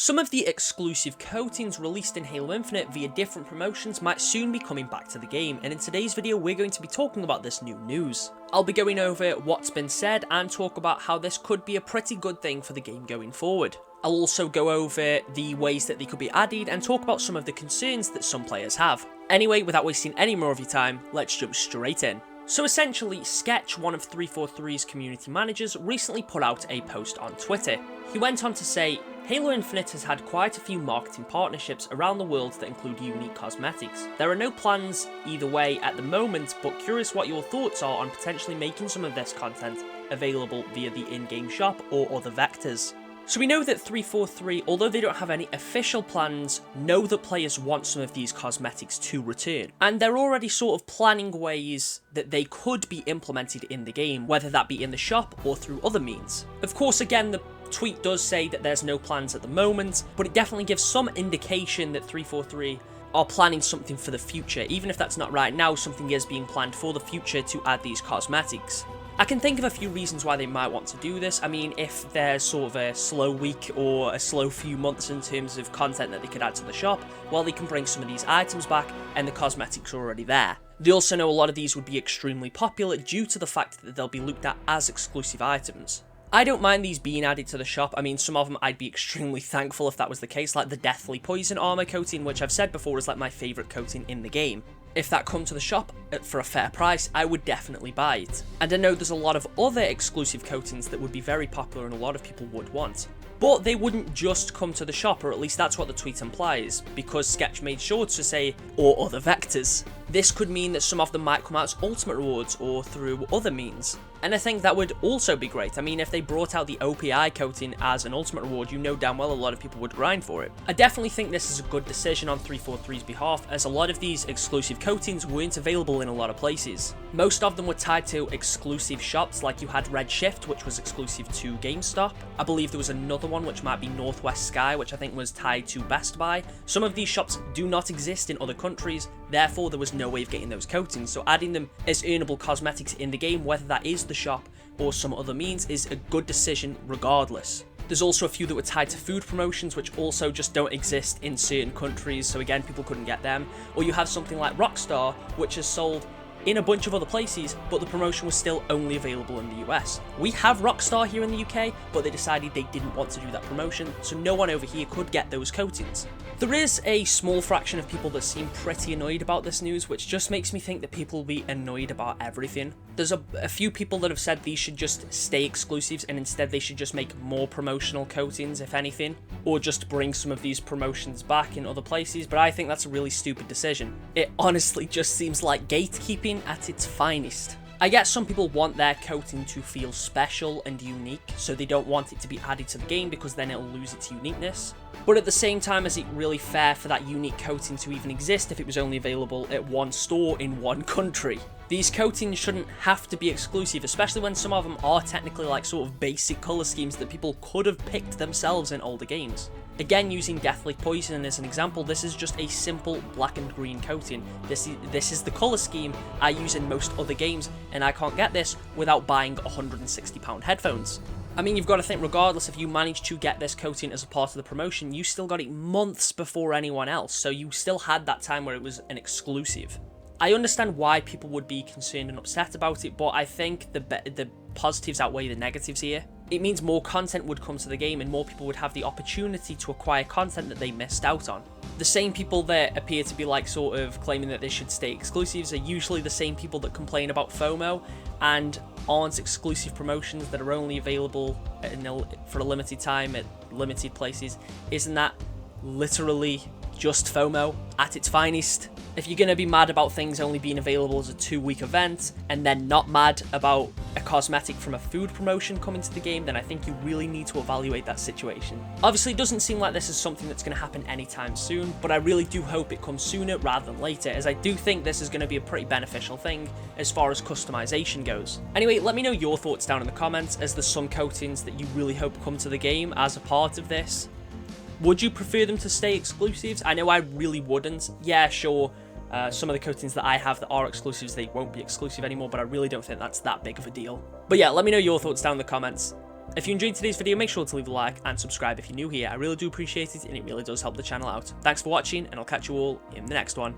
Some of the exclusive coatings released in Halo Infinite via different promotions might soon be coming back to the game, and in today's video we're going to be talking about this new news. I'll be going over what's been said and talk about how this could be a pretty good thing for the game going forward. I'll also go over the ways that they could be added and talk about some of the concerns that some players have. Anyway, without wasting any more of your time, let's jump straight in. So essentially, Sketch, one of 343's community managers, recently put out a post on Twitter. He went on to say, Halo Infinite has had quite a few marketing partnerships around the world that include unique cosmetics. There are no plans either way at the moment, but curious what your thoughts are on potentially making some of this content available via the in-game shop or other vectors. So we know that 343, although they don't have any official plans, know that players want some of these cosmetics to return. And they're already sort of planning ways that they could be implemented in the game, whether that be in the shop or through other means. Of course, again, the tweet does say that there's no plans at the moment, but it definitely gives some indication that 343 are planning something for the future. Even if that's not right now, something is being planned for the future to add these cosmetics. I can think of a few reasons why they might want to do this. I mean, if there's sort of a slow week or a slow few months in terms of content that they could add to the shop, well, they can bring some of these items back and the cosmetics are already there. They also know a lot of these would be extremely popular due to the fact that they'll be looked at as exclusive items. I don't mind these being added to the shop. I mean, some of them I'd be extremely thankful if that was the case, like the Deathly Poison armor coating, which I've said before is like my favourite coating in the game. If that come to the shop for a fair price, I would definitely buy it. And I know there's a lot of other exclusive coatings that would be very popular and a lot of people would want. But they wouldn't just come to the shop, or at least that's what the tweet implies, because Sketch made sure to say, or other vectors. This could mean that some of them might come out as ultimate rewards or through other means. And I think that would also be great. I mean, if they brought out the OPI coating as an ultimate reward, you know damn well a lot of people would grind for it. I definitely think this is a good decision on 343's behalf, as a lot of these exclusive coatings weren't available in a lot of places. Most of them were tied to exclusive shops, like you had Redshift, which was exclusive to GameStop. I believe there was another one which might be Northwest Sky, which I think was tied to Best Buy. Some of these shops do not exist in other countries, therefore there was no way of getting those coatings, so adding them as earnable cosmetics in the game, whether that is the shop or some other means, is a good decision regardless. There's also a few that were tied to food promotions, which also just don't exist in certain countries, so again, people couldn't get them. Or you have something like Rockstar, which is sold in a bunch of other places, but the promotion was still only available in the US. We have Rockstar here in the UK, but they decided they didn't want to do that promotion, so no one over here could get those coatings. There is a small fraction of people that seem pretty annoyed about this news, which just makes me think that people will be annoyed about everything. There's a few people that have said these should just stay exclusives and instead they should just make more promotional coatings, if anything, or just bring some of these promotions back in other places, but I think that's a really stupid decision. It honestly just seems like gatekeeping at its finest. I guess some people want their coating to feel special and unique, so they don't want it to be added to the game because then it'll lose its uniqueness. But at the same time, is it really fair for that unique coating to even exist if it was only available at one store in one country? These coatings shouldn't have to be exclusive, especially when some of them are technically like sort of basic colour schemes that people could have picked themselves in older games. Again, using Deathly Poison as an example, this is just a simple black and green coating. This is the colour scheme I use in most other games, and I can't get this without buying £160 headphones. I mean, you've got to think, regardless if you managed to get this coating as a part of the promotion, you still got it months before anyone else, so you still had that time where it was an exclusive. I understand why people would be concerned and upset about it, but I think the positives outweigh the negatives here. It means more content would come to the game and more people would have the opportunity to acquire content that they missed out on. The same people that appear to be like sort of claiming that they should stay exclusives are usually the same people that complain about FOMO and aren't exclusive promotions that are only available for a limited time at limited places. Isn't that literally just FOMO at its finest? If you're going to be mad about things only being available as a 2-week event and then not mad about a cosmetic from a food promotion coming to the game, then I think you really need to evaluate that situation. Obviously, it doesn't seem like this is something that's going to happen anytime soon, but I really do hope it comes sooner rather than later, as I do think this is going to be a pretty beneficial thing as far as customization goes. Anyway, let me know your thoughts down in the comments, as there's some coatings that you really hope come to the game as a part of this. Would you prefer them to stay exclusives? I know I really wouldn't. Yeah, sure. Some of the coatings that I have that are exclusives, they won't be exclusive anymore, but I really don't think that's that big of a deal. But yeah, let me know your thoughts down in the comments. If you enjoyed today's video, make sure to leave a like and subscribe if you're new here. I really do appreciate it, and it really does help the channel out. Thanks for watching, and I'll catch you all in the next one.